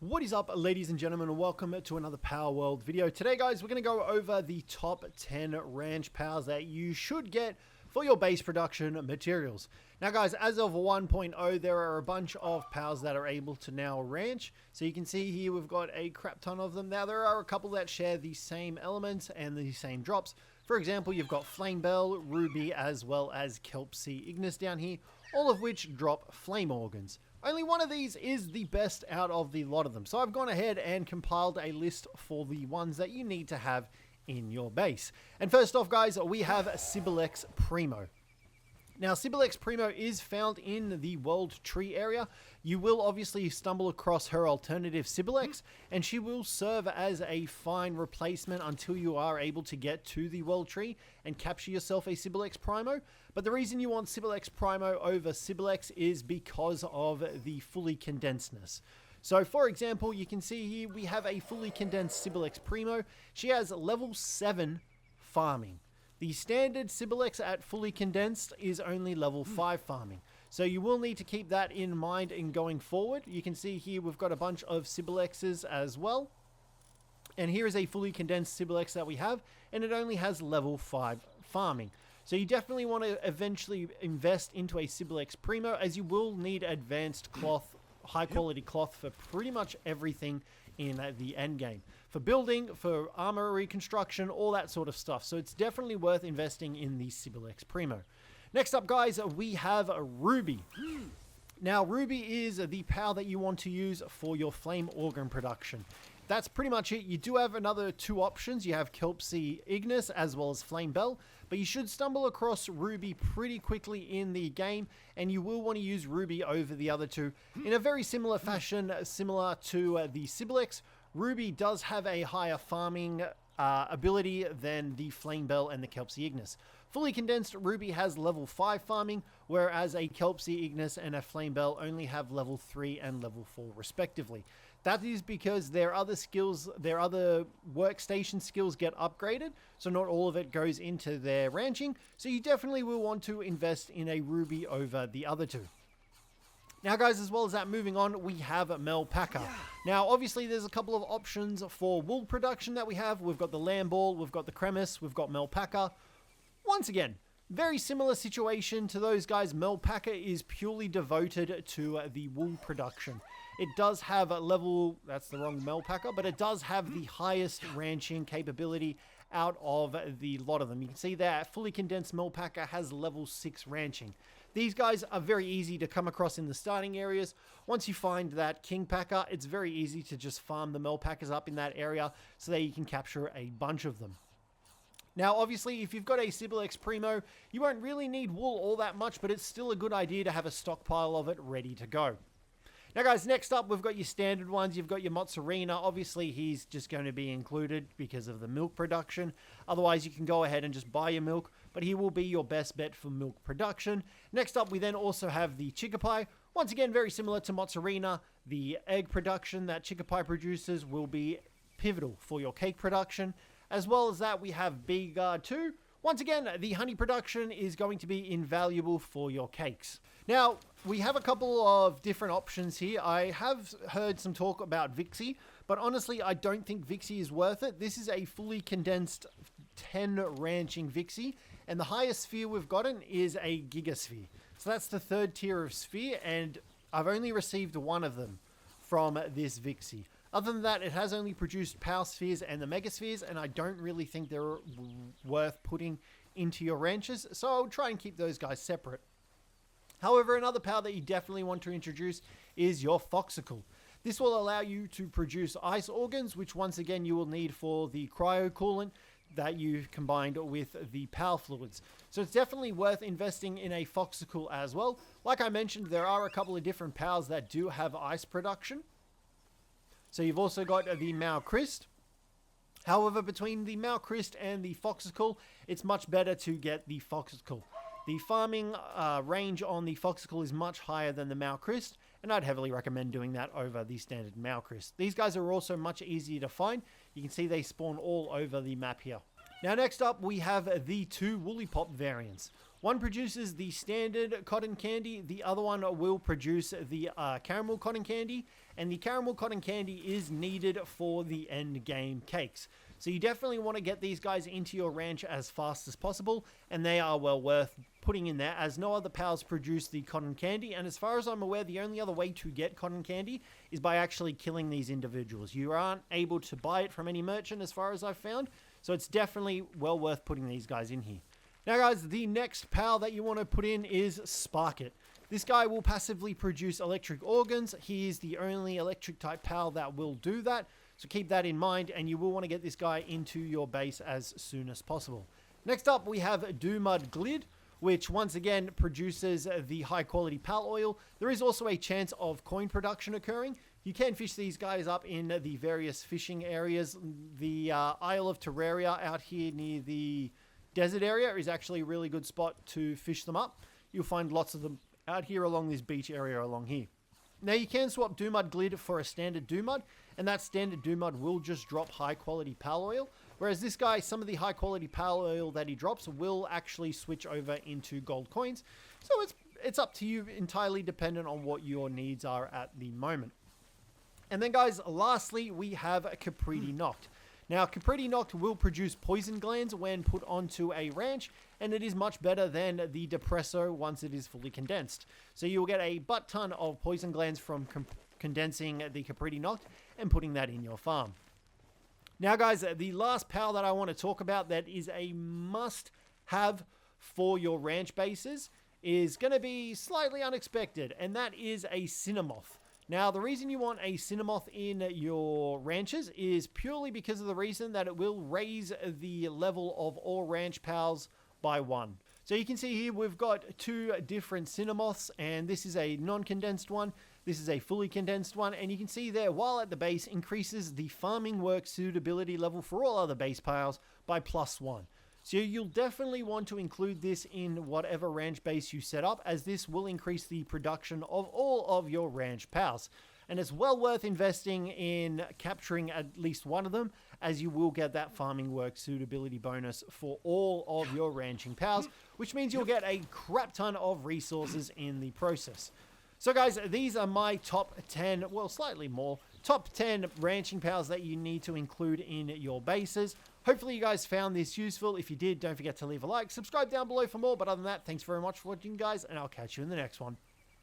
What is up, ladies and gentlemen, and welcome to another Power World video. Today, guys, we're going to go over the top 10 ranch pals that you should get for your base production materials. Now, guys, as of 1.0, there are a bunch of pals that are able to now ranch. So you can see here we've got a crap ton of them. Now, there are a couple that share the same elements and the same drops. For example, you've got Flame Bell, Ruby, as well as Cjthecheesedj down here, all of which drop flame organs. Only one of these is the best out of the lot of them. So I've gone ahead and compiled a list for the ones that you need to have in your base. And first off, guys, we have Sibelyx Primo. Now, Sibelyx Primo is found in the World Tree area. You will obviously stumble across her alternative Sibelyx, and she will serve as a fine replacement until you are able to get to the World Tree and capture yourself a Sibelyx Primo. But the reason you want Sibelyx Primo over Sibelyx is because of the fully condensedness. So, for example, you can see here we have a fully condensed Sibelyx Primo. She has level 7 farming. The standard Sibelyx at fully condensed is only level 5 farming. So you will need to keep that in mind in going forward. You can see here we've got a bunch of Sibelyxes as well. And here is a fully condensed Sibelyx that we have, and it only has level 5 farming. So you definitely want to eventually invest into a Sibelyx Primo, as you will need advanced cloth, high quality cloth for pretty much everything in the end game. For building, for armor reconstruction, all that sort of stuff. So it's definitely worth investing in the Sibelyx Primo. Next up, guys, we have Ruby. Now, Ruby is the pal that you want to use for your flame organ production. That's pretty much it. You do have another two options. You have Cjthecheesedj as well as Flame Bell, but you should stumble across Ruby pretty quickly in the game, and you will want to use Ruby over the other two. In a very similar fashion, similar to the Sibelyx, Ruby does have a higher farming ability than the Flame Bell and the Cjthecheesedj. Fully condensed, Ruby has level 5 farming, whereas a Cjthecheesedj and a Flame Bell only have level 3 and level 4 respectively. That is because their other skills, their other workstation skills get upgraded, so not all of it goes into their ranching, so you definitely will want to invest in a Ruby over the other two. Now, guys, as well as that, moving on, we have Melpaca. Now, obviously, there's a couple of options for wool production that we have. We've got the lamb ball, we've got the cremis, we've got Melpaca. Once again, very similar situation to those guys. Melpaca is purely devoted to the wool production. It does have a level, that's the wrong Melpaca, but it does have the highest ranching capability out of the lot of them. You can see that fully condensed Melpaca has level 6 ranching. These guys are very easy to come across in the starting areas. Once you find that King Packer, it's very easy to just farm the Melpacas up in that area so that you can capture a bunch of them. Now, obviously, if you've got a Sibelyx Primo, you won't really need wool all that much, but it's still a good idea to have a stockpile of it ready to go. Now, guys, next up, we've got your standard ones. You've got your Mozzarella. Obviously, he's just going to be included because of the milk production. Otherwise, you can go ahead and just buy your milk, but he will be your best bet for milk production. Next up, we then also have the Cjthecheesedj. Once again, very similar to Mozzarella. The egg production that Cjthecheesedj produces will be pivotal for your cake production. As well as that, we have Bee Guard 2. Once again, the honey production is going to be invaluable for your cakes. Now, we have a couple of different options here. I have heard some talk about Vixie, but honestly, I don't think Vixie is worth it. This is a fully condensed 10 ranching Vixie, and the highest sphere we've gotten is a Gigasphere. So that's the third tier of sphere, and I've only received one of them from this Vixie. Other than that, it has only produced Power Spheres and the Mega Spheres, and I don't really think they're worth putting into your ranches, so I'll try and keep those guys separate. However, another power that you definitely want to introduce is your Foxicle. This will allow you to produce ice organs, which once again you will need for the cryo coolant that you combined with the power fluids. So it's definitely worth investing in a Foxicle as well. Like I mentioned, there are a couple of different powers that do have ice production. So you've also got the Malchrist. However, between the Malchrist and the Foxicle, it's much better to get the Foxicle. The farming range on the Foxicle is much higher than the Malchrist, and I'd heavily recommend doing that over the standard Malchrist. These guys are also much easier to find. You can see they spawn all over the map here. Now, next up, we have the two Woolipop variants. One produces the standard cotton candy, the other one will produce the caramel cotton candy, and the caramel cotton candy is needed for the end game cakes. So you definitely want to get these guys into your ranch as fast as possible, and they are well worth putting in there, as no other pals produce the cotton candy, and as far as I'm aware, the only other way to get cotton candy is by actually killing these individuals. You aren't able to buy it from any merchant as far as I've found, so it's definitely well worth putting these guys in here. Now guys, the next pal that you want to put in is Sparkit. This guy will passively produce electric organs. He is the only electric type pal that will do that, so keep that in mind, and you will want to get this guy into your base as soon as possible. Next up, we have Doomud Glid, which once again produces the high quality pal oil. There is also a chance of coin production occurring. You can fish these guys up in the various fishing areas. The Isle of Terraria out here near the desert area is actually a really good spot to fish them up. You'll find lots of them out here along this beach area along here. Now you can swap Doomud Glid for a standard Doomud, and that standard Doomud will just drop high quality pal oil, whereas this guy, some of the high quality pal oil that he drops will actually switch over into gold coins. So it's up to you, entirely dependent on what your needs are at the moment. And then guys, lastly, we have Caprity Noct. Now, Caprity Noct will produce poison glands when put onto a ranch, and it is much better than the Depresso once it is fully condensed. So you will get a butt ton of poison glands from condensing the Caprity Noct and putting that in your farm. Now guys, the last pal that I want to talk about that is a must-have for your ranch bases is going to be slightly unexpected, and that is a Cinnamoth. Now, the reason you want a Cinnamoth in your ranches is purely because of the reason that it will raise the level of all ranch pals by 1. So you can see here we've got 2 different Cinnamoths, and this is a non-condensed one, this is a fully condensed one, and you can see there, while at the base, increases the farming work suitability level for all other base pals by +1. So you'll definitely want to include this in whatever ranch base you set up, as this will increase the production of all of your ranch pals. And it's well worth investing in capturing at least one of them, as you will get that farming work suitability bonus for all of your ranching pals, which means you'll get a crap ton of resources in the process. So guys, these are my top 10, well, slightly more, top 10 ranching pals that you need to include in your bases. Hopefully you guys found this useful. If you did, don't forget to leave a like, subscribe down below for more. But other than that, thanks very much for watching, guys, and I'll catch you in the next one.